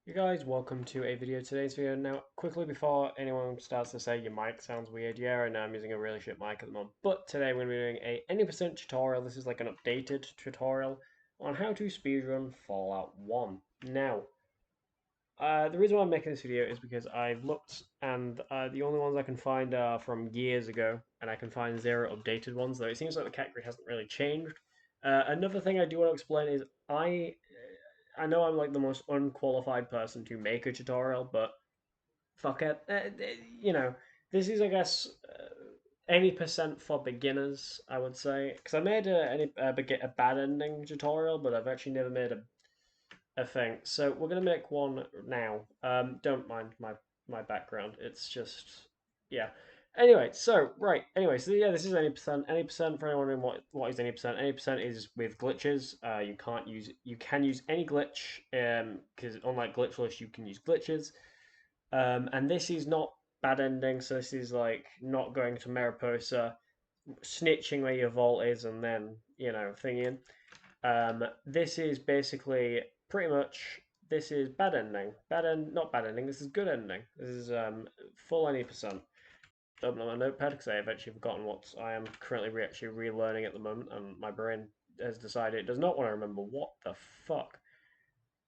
Hey guys, welcome to a video. Today's video. Now, quickly before anyone starts to say your mic sounds weird, yeah, I know I'm using a really shit mic at the moment. But today we're going to be doing a any percent tutorial. This is like an updated tutorial on how to speedrun Fallout 1. Now, the reason why I'm making this video is because I've looked and the only ones I can find are from years ago, and I can find zero updated ones, though it seems like the category hasn't really changed. Another thing I do want to explain is I know I'm like the most unqualified person to make a tutorial, but fuck it. You know, this is, I guess, any percent for beginners, I would say. Because I made a bad ending tutorial, but I've actually never made a thing. So we're going to make one now. Don't mind my background. It's just, yeah. Anyway, so right. Anyway, so yeah, this is any percent. Any percent for anyone wondering what is any percent. Any percent is with glitches. You can use any glitch. Because unlike glitchless, you can use glitches. And this is not bad ending. So this is like not going to Mariposa, snitching where your vault is, and then thingying. This is basically pretty much this is bad ending. Not bad ending. This is good ending. This is full any percent. Open up my notepad because I have actually forgotten what I am currently actually relearning at the moment, and my brain has decided it does not want to remember what the fuck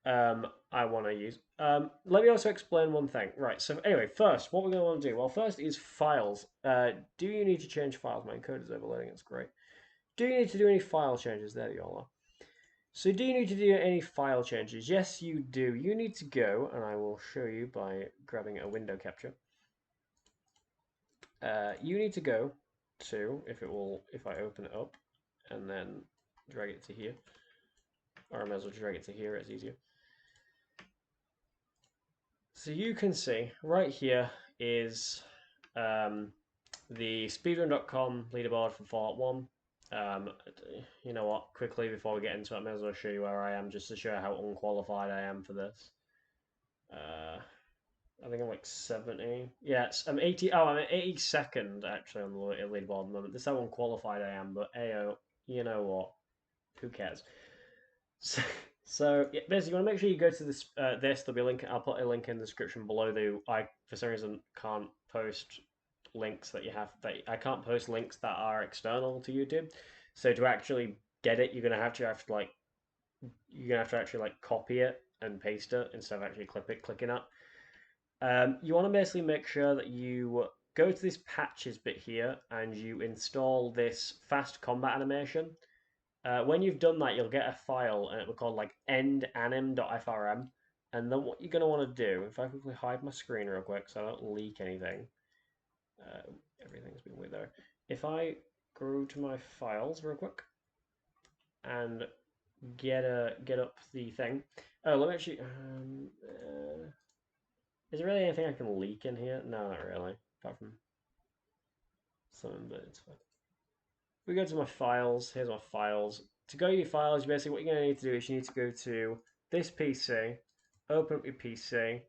I want to use. Let me also explain one thing. Right. So anyway, first, what we're going to want to do. Well, first is files. Do you need to change files? My code is overloading. It's great. Do you need to do any file changes? There you all are. So do you need to do any file changes? Yes, you do. You need to go, and I will show you by grabbing a window capture. You need to go to, if I open it up, and then drag it to here, or I might as well drag it to here, it's easier. So you can see right here is the speedrun.com leaderboard for Fallout 1. You know what? Quickly before we get into it, I may as well show you where I am just to show how unqualified I am for this. I think I'm like 70. Yes, I'm 80. Oh, I'm at 82nd actually on the leaderboard at the moment. This is how unqualified I am, but ayo, you know what? Who cares? So, so yeah, basically, you want to make sure you go to this. There'll be a link. I'll put a link in the description below. I for some reason can't post links that you have. That I can't post links that are external to YouTube. So to actually get it, you're gonna have to actually like copy it and paste it instead of actually clicking it. You want to basically make sure that you go to this patches bit here and you install this fast combat animation. When you've done that, you'll get a file and it will call like endanim.frm. And then what you're going to want to do, if I quickly hide my screen real quick so I don't leak anything, everything's been weird there. If I go to my files real quick and get up the thing. Oh, let me actually. Is there really anything I can leak in here? No, not really. Apart from something, but it's fine. If we go to my files, here's my files. To go to your files, basically what you're going to need to do is you need to go to this PC, open up your PC,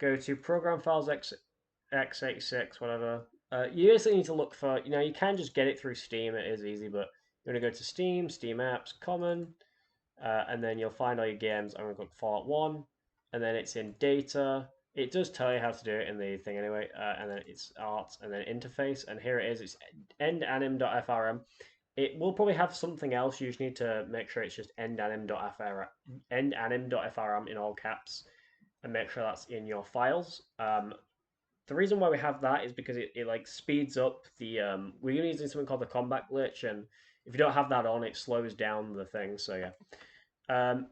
go to Program Files x86, whatever. You basically need to look for, you can just get it through Steam, it is easy, but you're going to go to Steam, Steam Apps, Common, and then you'll find all your games. I'm going to click Fallout 1, and then it's in Data. It does tell you how to do it in the thing anyway, and then it's Art, and then Interface, and here it is. It's endanim.frm. It will probably have something else. You just need to make sure it's just endanim.frm in all caps, and make sure that's in your files. The reason why we have that is because it like speeds up the we're using something called the combat glitch, and if you don't have that on, it slows down the thing. So yeah.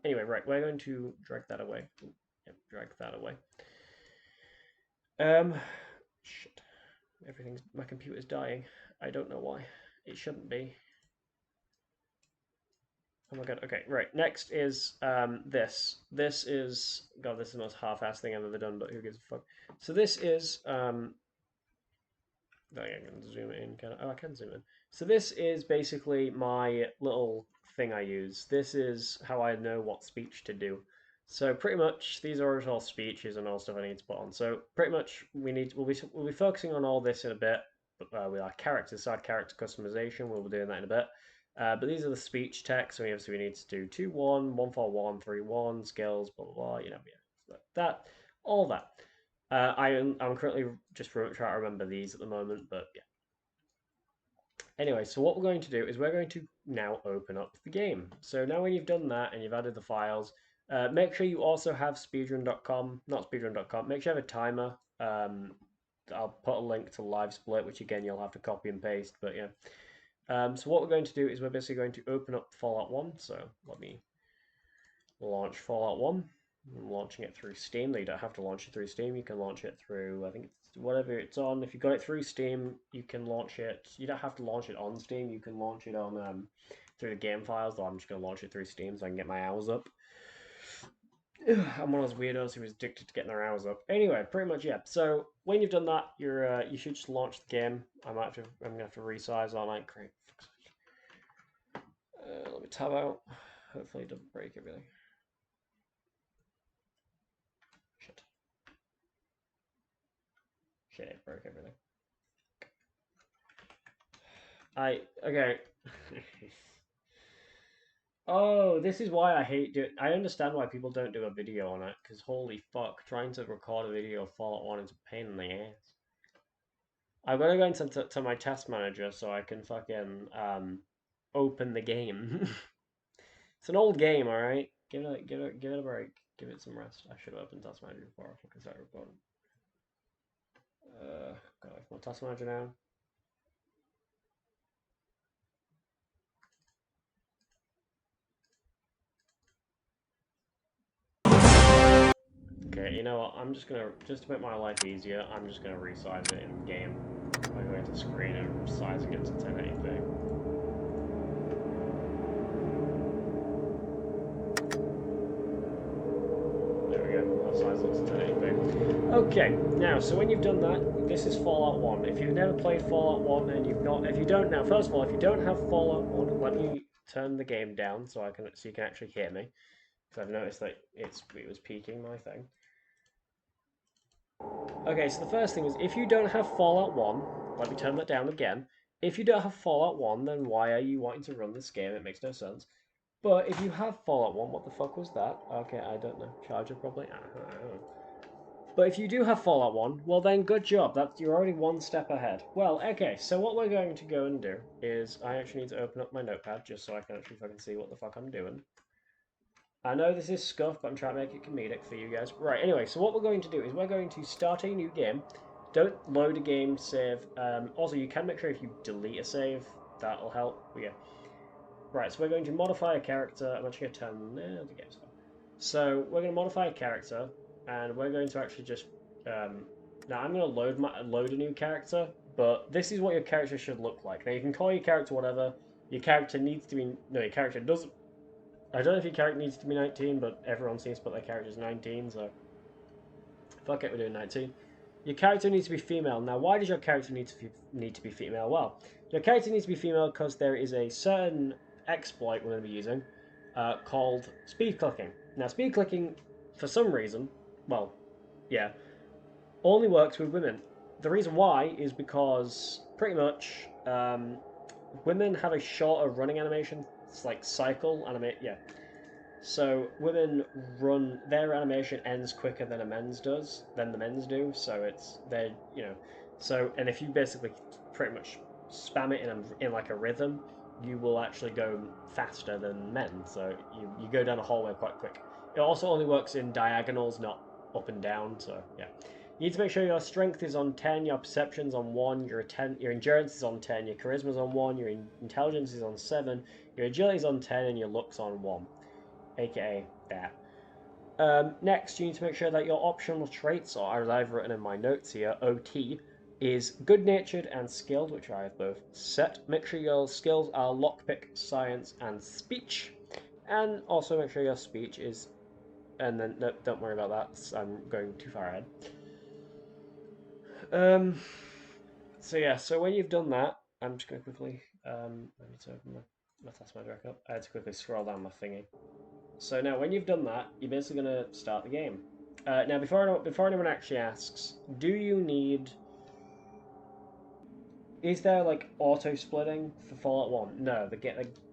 Anyway, right, we're going to drag that away. Ooh, yep, drag that away. Shit. My computer's dying. I don't know why. It shouldn't be. Oh my god. Okay, right. Next is this. This is God. This is the most half-assed thing I've ever done, but who gives a fuck? So this is I can zoom in. I can zoom in. So this is basically my little thing I use. This is how I know what speech to do. So pretty much these are all speeches and all stuff I need to put on. So pretty much we'll be focusing on all this in a bit. With our side character customization, we'll be doing that in a bit. But these are the speech text. So we need to do 2-1, 1-4-1, 3-1 skills, blah blah blah. all that. I'm currently just trying to remember these at the moment, but yeah. Anyway, so what we're going to do is we're going to now open up the game. So now when you've done that and you've added the files, make sure you also have speedrun.com, not speedrun.com, make sure you have a timer. I'll put a link to Live Split, which again you'll have to copy and paste, but yeah. So what we're going to do is we're basically going to open up Fallout 1. So let me launch Fallout 1. I'm launching it through Steam. You don't have to launch it through Steam. You can launch it through, I think it's whatever it's on. If you got it through Steam, you can launch it. You don't have to launch it on Steam. You can launch it on through the game files. Though I'm just going to launch it through Steam so I can get my hours up. I'm one of those weirdos who is addicted to getting their hours up. Anyway, pretty much yeah. So when you've done that, you should just launch the game. I'm gonna have to resize all night. Great. Let me tab out. Hopefully it doesn't break everything. Shit. Shit, it broke everything. Okay. Oh, this is why I hate doing. I understand why people don't do a video on it, because holy fuck, trying to record a video of Fallout 1 is a pain in the ass. I'm gonna go into my test manager so I can fucking open the game. It's an old game, alright? Give it a break. Give it some rest. I should have opened test manager before I fucking started recording. Got my test manager now. Okay, you know what? I'm just to make my life easier, I'm just gonna resize it in game by going to screen and sizing it to 1080p. There we go. I'll size it to 1080p. Okay, now so when you've done that, this is Fallout 1. If you've never played Fallout 1 and if you don't now, first of all, if you don't have Fallout 1, let me turn the game down so you can actually hear me, because I've noticed that it was peaking my thing. Okay, so the first thing is, if you don't have Fallout 1, let me turn that down again. If you don't have Fallout 1, then why are you wanting to run this game? It makes no sense. But if you have Fallout 1, what the fuck was that? Okay, I don't know. Charger probably? I don't know. But if you do have Fallout 1, well then good job. You're already one step ahead. Well, okay, so what we're going to go and do is I actually need to open up my notepad just so I can actually fucking see what the fuck I'm doing. I know this is scuff, but I'm trying to make it comedic for you guys. Right, anyway, so what we're going to do is we're going to start a new game. Don't load a game, save. Also, you can make sure if you delete a save, that'll help. But yeah. Right, so we're going to modify a character. I'm actually going to turn the game's on. So we're going to modify a character, and we're going to actually just. Now I'm going to load a new character, but this is what your character should look like. Now you can call your character whatever. Your character needs to be. No, your character doesn't. I don't know if your character needs to be 19, but everyone seems to put their character as 19, so fuck it, we're doing 19. Your character needs to be female. Now, why does your character need to be female? Well, your character needs to be female because there is a certain exploit we're going to be using called speed clicking. Now, speed clicking, for some reason, well, yeah, only works with women. The reason why is because pretty much women have a shorter running animation. It's like cycle animate. Yeah. So women run their animation ends quicker than the men's do. So they're so and if you basically pretty much spam it in like a rhythm, you will actually go faster than men. So you go down a hallway quite quick. It also only works in diagonals, not up and down. So yeah. You need to make sure your strength is on 10, your perception's on 1, your endurance is on 10, your charisma's on 1, your intelligence is on 7, your agility's on 10, and your luck's on 1. AKA that. Next, you need to make sure that your optional traits, or as I've written in my notes here, OT, is good-natured and skilled, which I have both set. Make sure your skills are lockpick, science, and speech. And also make sure your speech is... And then, no, don't worry about that. I'm going too far ahead. So yeah, so when you've done that, I'm just going to quickly, I need to open my task manager back up. I had to quickly scroll down my thingy. So now when you've done that, you're basically going to start the game. Now before anyone actually asks, do you need... Is there like auto-splitting for Fallout 1? No,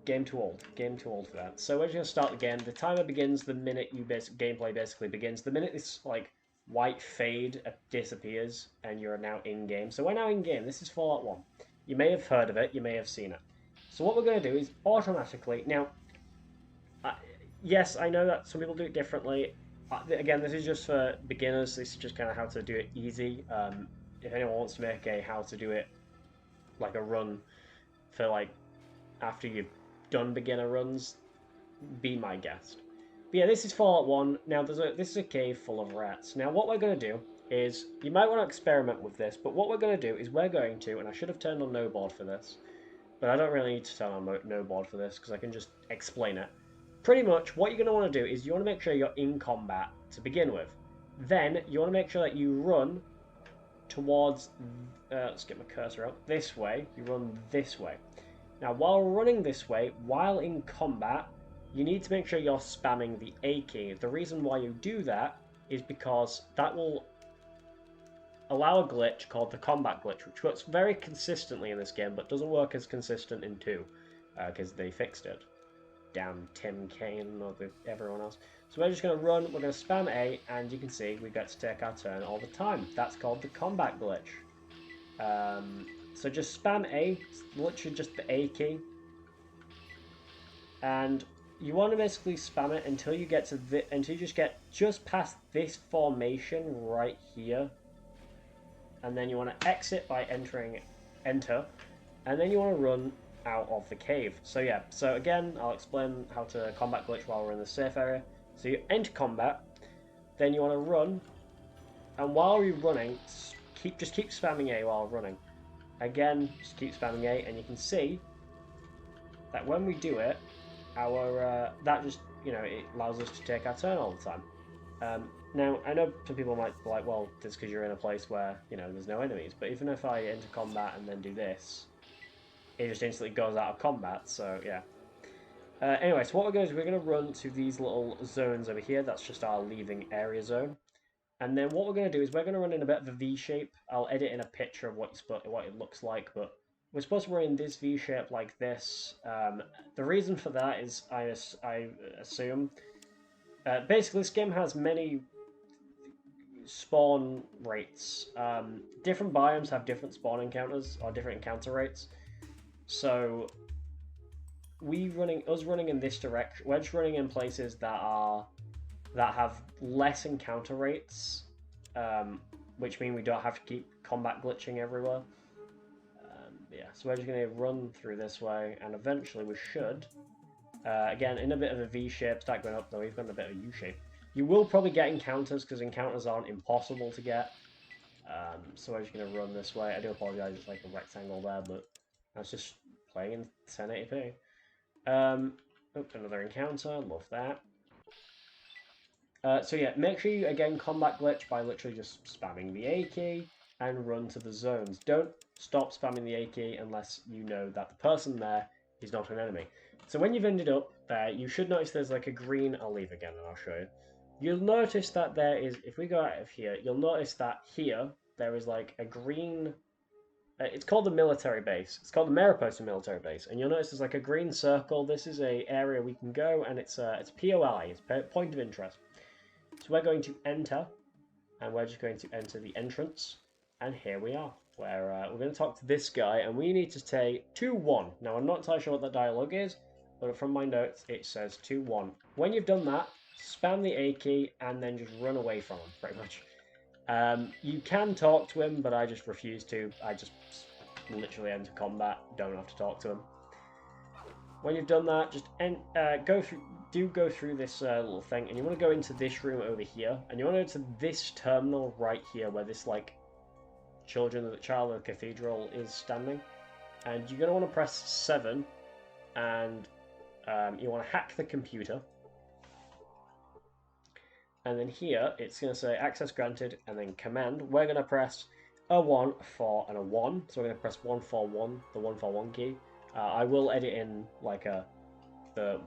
Game too old. Game too old for that. So we're just gonna start the game. The timer begins the minute gameplay basically begins. The minute this like white fade disappears and you're now in game. So we're now in game. This is Fallout 1. You may have heard of it. You may have seen it. So what we're gonna do is automatically now. Yes, I know that some people do it differently. Again, this is just for beginners. This is just kind of how to do it easy. If anyone wants to make a how to do it like a run for like after you've done beginner runs, be my guest. But yeah, this is Fallout 1. Now, this is a cave full of rats. Now, what we're going to do is, you might want to experiment with this, but what we're going to do is we're going to, and I should have turned on no board for this, but I don't really need to turn on no board for this, because I can just explain it. Pretty much, what you're going to want to do is you want to make sure you're in combat to begin with. Then, you want to make sure that you run towards, let's get my cursor out, this way. You run this way. Now, while running this way, while in combat, you need to make sure you're spamming the A key. The reason why you do that is because that will allow a glitch called the combat glitch, which works very consistently in this game, but doesn't work as consistent in 2, because they fixed it. Damn Tim Kaine or everyone else. So we're just going to run, we're going to spam A, and you can see we get to take our turn all the time. That's called the combat glitch. So just spam A, literally just the A key, and you want to basically spam it until you get to until you just get past this formation right here, and then you want to exit by entering enter, and then you want to run out of the cave. So yeah, so again, I'll explain how to combat glitch while we're in the safe area. So you enter combat, then you want to run, and while you're running, just keep spamming A while running. Again, just keep spamming A, and you can see that when we do it, that just, it allows us to take our turn all the time. Now, I know some people might be like, well, that's because you're in a place where, there's no enemies, but even if I enter combat and then do this, it just instantly goes out of combat, so yeah. Anyway, so what we're going to do is we're going to run to these little zones over here. That's just our leaving area zone. And then what we're going to do is we're going to run in a bit of a V shape. I'll edit in a picture of what it looks like, but we're supposed to run in this V shape like this. The reason for that is I assume basically this game has many spawn rates. Different biomes have different spawn encounters or different encounter rates. So us running in this direction, we're just running in places that have less encounter rates, which mean we don't have to keep combat glitching everywhere. Yeah, so we're just going to run through this way, and eventually we should, again, in a bit of a V shape, start going up, though we've gone a bit of a U shape. You will probably get encounters, because encounters aren't impossible to get. So we're just going to run this way. I do apologise, it's like a rectangle there, but that's just playing in 1080p. Another encounter, love that. So yeah, make sure you, again, combat glitch by literally just spamming the A key and run to the zones. Don't stop spamming the A key unless you know that the person there is not an enemy. So when you've ended up there, you should notice there's like a green, I'll leave again and I'll show you. You'll notice that there is, if we go out of here, you'll notice that here, there is like a green, it's called the military base. It's called the Mariposa military base. And you'll notice there's like a green circle. This is a area we can go, and it's POI, it's point of interest. So we're going to enter, and we're just going to enter the entrance, and here we are. Where we're going to talk to this guy, and we need to say 2-1. Now, I'm not entirely sure what that dialogue is, but from my notes, it says 2-1. When you've done that, spam the A key, and then just run away from him, pretty much. You can talk to him, but I just refuse to. I just literally enter combat, don't have to talk to him. When you've done that, just go through this little thing, and you want to go into this room over here, and you want to go to this terminal right here, where this like child of the cathedral is standing, and you're going to want to press 7, and you want to hack the computer. And then here, it's going to say access granted, and then command. We're going to press a 1 for and a 1. So we're going to press 1 for 1, the 1 for 1 key. I will edit in like the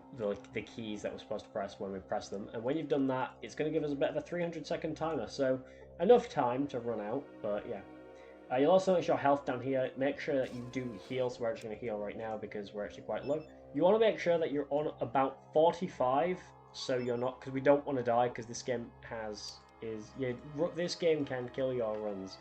keys that we're supposed to press when we press them. And when you've done that, it's going to give us a bit of a 300-second timer. So enough time to run out, but yeah. You'll also notice your health down here. Make sure that you do heal, so we're actually going to heal right now because we're actually quite low. You want to make sure that you're on about 45, so you're not, because we don't want to die, because this game this game can kill your runs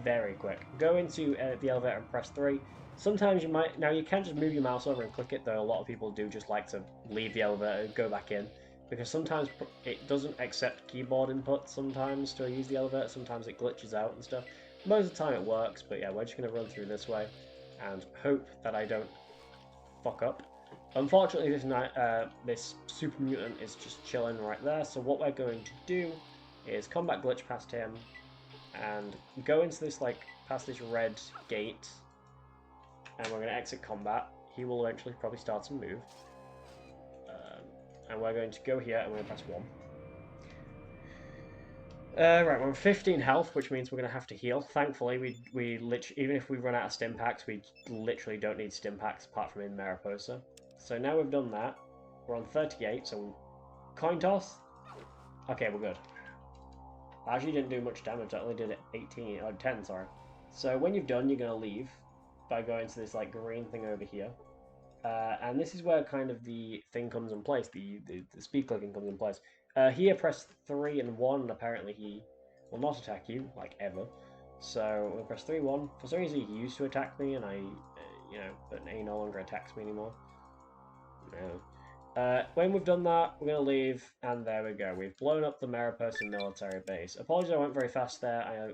very quick. Go into the elevator and press 3. Sometimes you might, now you can just move your mouse over and click it, though a lot of people do just like to leave the elevator and go back in, because sometimes it doesn't accept keyboard input sometimes to use the elevator, sometimes it glitches out and stuff. Most of the time it works, but yeah, we're just going to run through this way and hope that I don't fuck up. Unfortunately, this super mutant is just chilling right there, so what we're going to do is combat glitch past him and go into this, like, past this red gate, and we're going to exit combat. He will eventually probably start to move. And we're going to go here and we're going to press 1. Right, we're on 15 health, which means we're going to have to heal. Thankfully, we literally, even if we run out of stim packs, we literally don't need stim packs apart from in Mariposa. So now we've done that, we're on 38, so coin toss. Okay, we're good. I actually didn't do much damage, I only did 18, or 10, sorry. So when you've done, you're going to leave by going to this like green thing over here. And this is where kind of the thing comes in place, the speed clicking comes in place. Here, press 3 and 1, and apparently he will not attack you, like, ever. So, we'll press 3, 1. For some reason, he used to attack me, and but he no longer attacks me anymore. No. When we've done that, we're going to leave, and there we go. We've blown up the Mariposa military base. Apologies I went very fast there.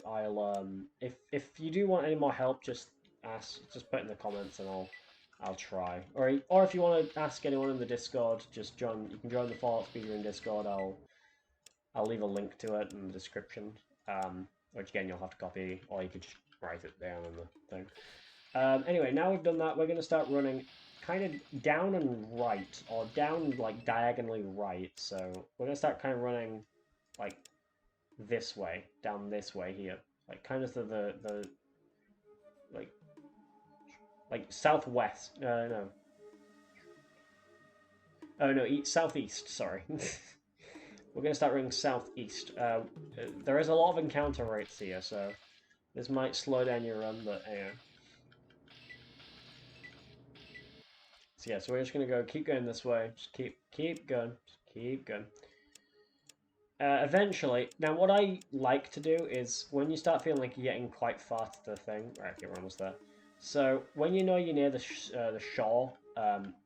If you do want any more help, just put in the comments, and I'll try. Or if you want to ask anyone in the Discord, just join. You can join the Fallout Speedrun Discord. I'll leave a link to it in the description. Which again you'll have to copy, or you could just write it down in the thing. Anyway, now we've done that, we're going to start running kind of down and right, or down like diagonally right. So we're going to start kind of running like this way, down this way here, like kind of to the like southwest. No. Oh no, southeast. Sorry. We're going to start running southeast. There is a lot of encounter rates here, so this might slow down your run, but anyway. So yeah, so we're just going to keep going this way. Just keep going. Just keep going. Eventually, now what I like to do is when you start feeling like you're getting quite far to the thing. Right, okay, we're almost there. So when you know you're near the shore,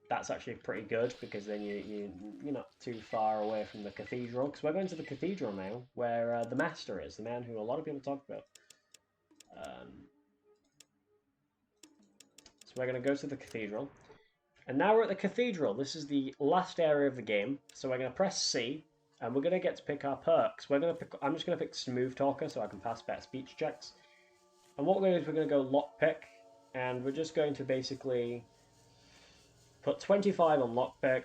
that's actually pretty good because then you're not too far away from the cathedral. Because we're going to the cathedral now, where the master is, the man who a lot of people talk about. So we're going to go to the cathedral. And now we're at the cathedral. This is the last area of the game. So we're going to press C, and we're going to get to pick our perks. I'm just going to pick Smooth Talker so I can pass better speech checks. And what we're going to do is we're going to go Lockpick, and we're just going to basically put 25 on Lockpick,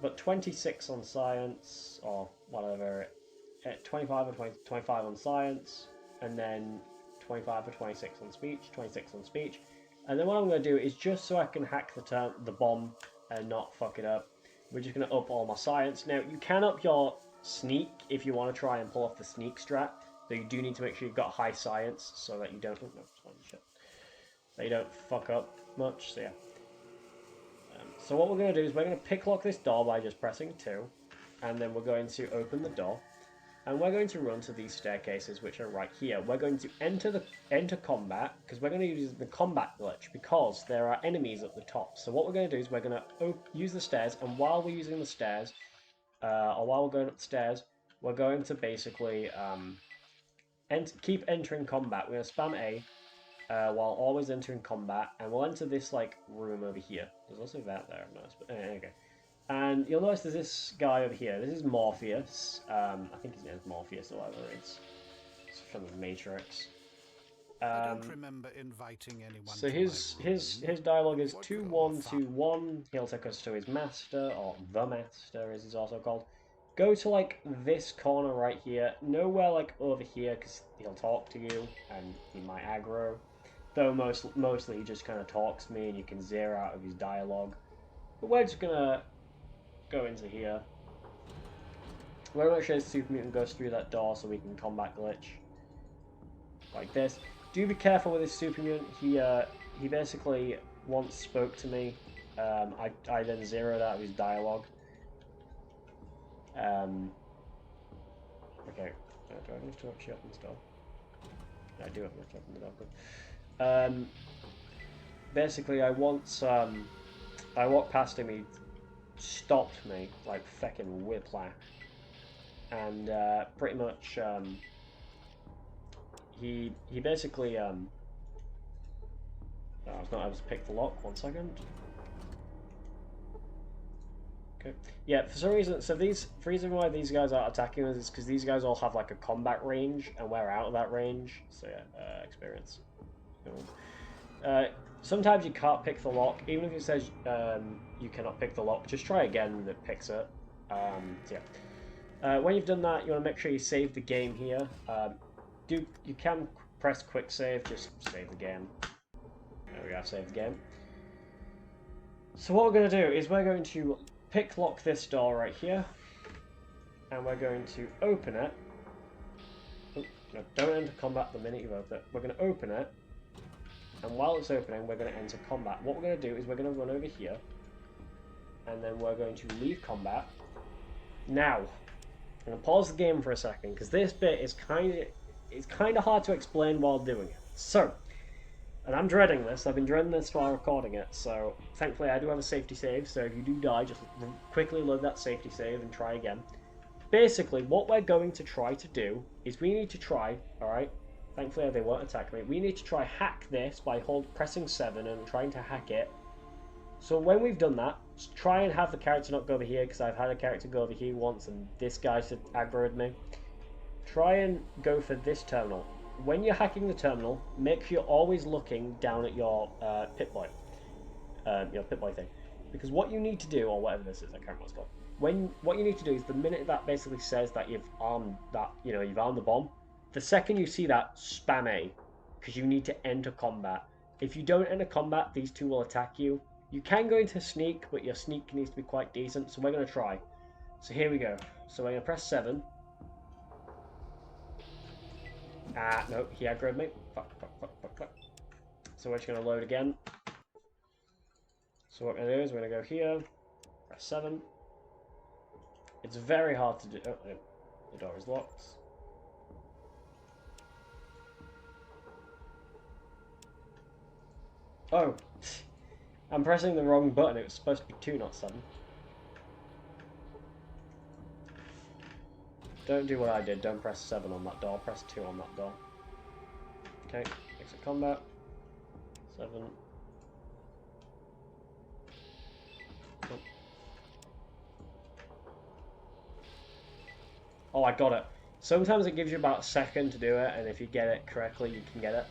but 26 on Science, or whatever, 25 or 25 on Science, and then 25 or 26 on Speech, 26 on Speech. And then what I'm going to do is, just so I can hack the bomb and not fuck it up, we're just going to up all my Science. Now, you can up your Sneak if you want to try and pull off the Sneak strat, but you do need to make sure you've got high Science so that you don't... Oh, no, shit. That you don't fuck up much, so yeah. So what we're going to do is we're going to picklock this door by just pressing 2, and then we're going to open the door. And we're going to run to these staircases, which are right here. We're going to enter combat, because we're going to use the combat glitch, because there are enemies at the top. So what we're going to do is we're going to use the stairs, and while we're using the stairs, or while we're going up the stairs, we're going to basically keep entering combat. We're going to spam A, while always entering combat, and we'll enter this like room over here. There's also that there, I've noticed, but okay. And you'll notice there's this guy over here. This is Morpheus. I think his name is Morpheus or whatever. It's from the Matrix. I don't remember inviting anyone. So his dialogue is 2121. He'll take us to his master, or the master as he's also called. Go to like this corner right here. Nowhere like over here, because he'll talk to you and he might aggro. Though mostly he just kind of talks to me and you can zero out of his dialogue. But we're just gonna go into here. We're going to make sure the Super Mutant goes through that door so we can combat glitch. Like this. Do be careful with this Super Mutant. He basically once spoke to me. I then zeroed out his dialogue. Okay. Do I need to actually open this door? No, I do have to open the door. Good. Basically, I walked past him. He stopped me like feckin' whiplash, and pretty much he basically I was not able to pick the lock. 1 second. Okay. Yeah, for some reason, so the reason why these guys aren't attacking us is because these guys all have like a combat range, and we're out of that range. So yeah, experience. Sometimes you can't pick the lock, even if it says you cannot pick the lock. Just try again, and it picks it. So yeah. When you've done that, you want to make sure you save the game here. You can press quick save, just save the game. There we go, save the game. So what we're going to do is we're going to pick lock this door right here, and we're going to open it. Oh, no, don't enter combat the minute you open it. We're going to open it, and while it's opening, we're going to enter combat. What we're going to do is we're going to run over here, and then we're going to leave combat. Now, I'm going to pause the game for a second, because this bit is kind of hard to explain while doing it. So, and I'm dreading this. I've been dreading this while recording it, so thankfully I do have a safety save, so if you do die, just quickly load that safety save and try again. Basically, what we're going to try to do is we need to try, alright, thankfully they won't attack me, we need to try hack this by pressing 7 and trying to hack it. So when we've done that, try and have the character not go over here, because I've had a character go over here once and this guy's aggroed me. Try and go for this terminal. When you're hacking the terminal, make sure you're always looking down at your Pip-Boy. Your Pip-Boy thing. Because what you need to do, or whatever this is, I can't remember what it's called. What you need to do is the minute that basically says that you've armed the bomb, the second you see that, spam A. Because you need to enter combat. If you don't enter combat, these two will attack you. You can go into sneak, but your sneak needs to be quite decent, so we're going to try. So here we go. So we're going to press 7. Ah, no, he aggroed me. Fuck. So we're just going to load again. So what we're going to do is we're going to go here, press 7. It's very hard to do. Oh, no. The door is locked. Oh, I'm pressing the wrong button. It was supposed to be 2, not 7. Don't do what I did. Don't press 7 on that door. Press 2 on that door. Okay, exit combat. 7. Oh, I got it. Sometimes it gives you about a second to do it, and if you get it correctly, you can get it.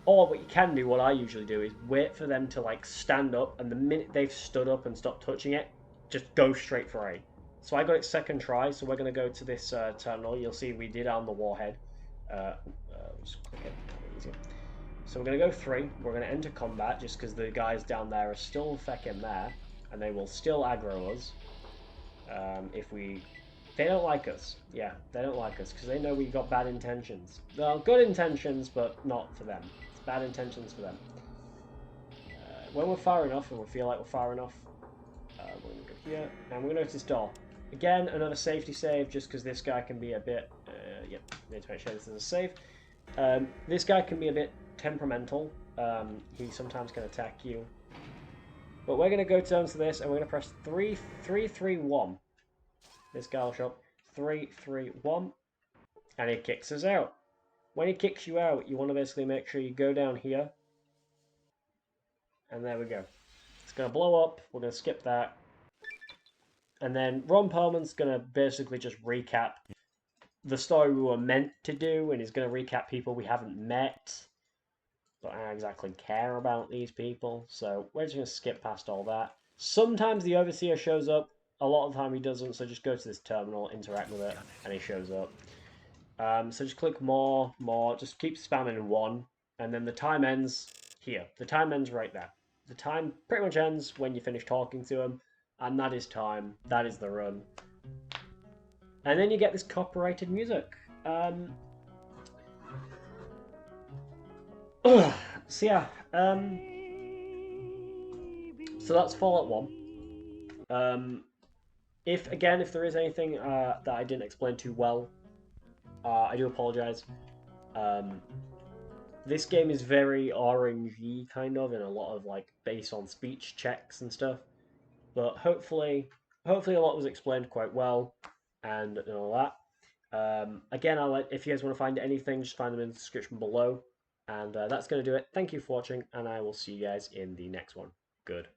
Or what you can do, what I usually do, is wait for them to like stand up, and the minute they've stood up and stopped touching it, just go straight for A. So I got it second try, so we're going to go to this terminal. You'll see we did arm the warhead. Just click it, easier. So we're going to go 3. We're going to enter combat, just because the guys down there are still feckin' there, and they will still aggro us. They don't like us. Yeah, they don't like us, because they know we've got bad intentions. Well, good intentions, but not for them. It's bad intentions for them. When we're far enough, and we feel like we're far enough, we're going to go here, and we're going to go to this door. Again, another safety save, just because this guy can be a bit... yep, need to make sure this is a save. This guy can be a bit temperamental. He sometimes can attack you. But we're going to go down to this, and we're going to press 3, 3, 3, 1. This guy will show up. 3, 3, 1. And he kicks us out. When he kicks you out, you want to basically make sure you go down here. And there we go. It's going to blow up. We're going to skip that. And then Ron Perlman's going to basically just recap the story we were meant to do. And he's going to recap people we haven't met. But I don't exactly care about these people. So we're just going to skip past all that. Sometimes the Overseer shows up. A lot of the time he doesn't. So just go to this terminal, interact with it, and he shows up. So just click more. Just keep spamming 1. And then the time ends here. The time ends right there. The time pretty much ends when you finish talking to him. And that is time. That is the run. And then you get this copyrighted music. So yeah. So that's Fallout 1. Um, if there is anything that I didn't explain too well, I do apologize. Um, this game is very RNG kind of, and a lot of like based on speech checks and stuff. But hopefully a lot was explained quite well, and all that. Again, if you guys want to find anything, just find them in the description below. And that's going to do it. Thank you for watching, and I will see you guys in the next one. Good.